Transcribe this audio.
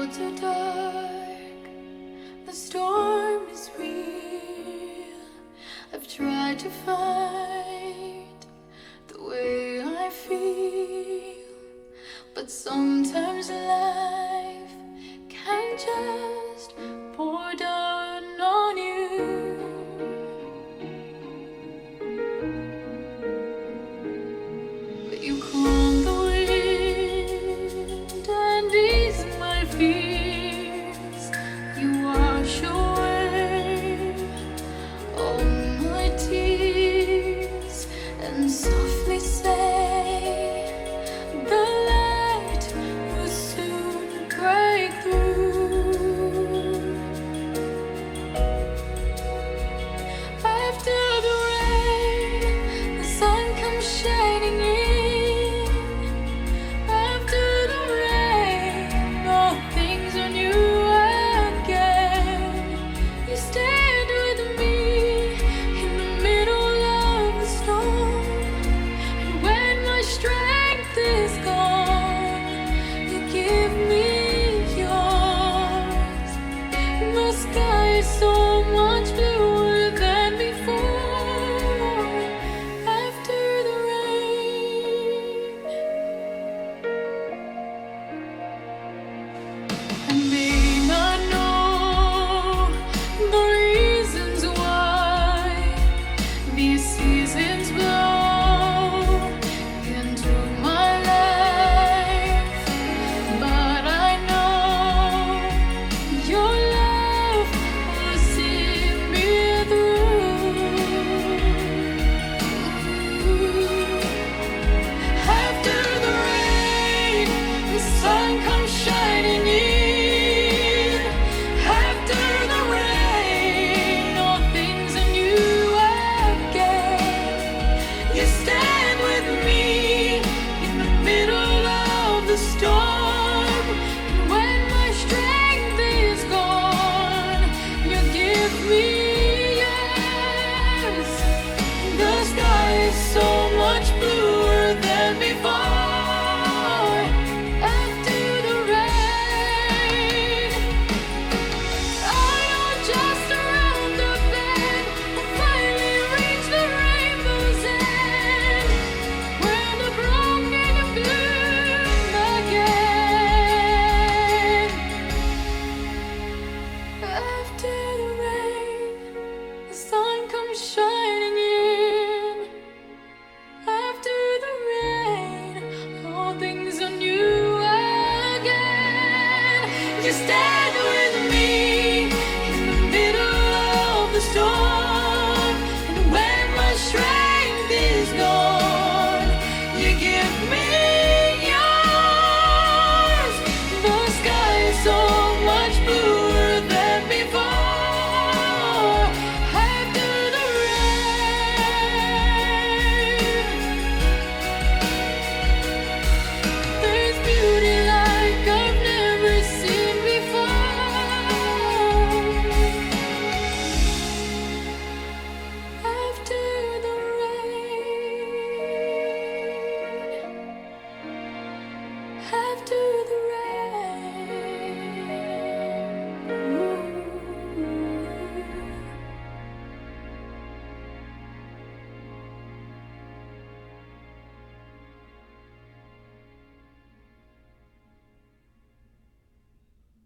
clouds are dark, the storm is real. I've tried to fight the way I feel, but sometimes life can just pour down on you. But you calm the wind and ease my fears. You wash away all my tears and softly say the light will soon break through. After the rain, the sun comes shining in. After the rain, all things are new again. You stand with me in the middle of the storm, and when my strength is gone, you give me yours. The sky is so much bluer than before after the rain. I may not know the reasons why these seasons blow into my life, but I know your love will see me through. After the rain, the sun comes shining in. After the rain, all things are new again. You stand with me in the middle of the storm, and when my strength is gone, you give me yours. The sky is so much bluer than before after the rain. I know just around the bend we'll finally reach the rainbow's end, where the broken and bloom again. After the rain, the sun comes shining in. After the rain, all things are new again. You stand with me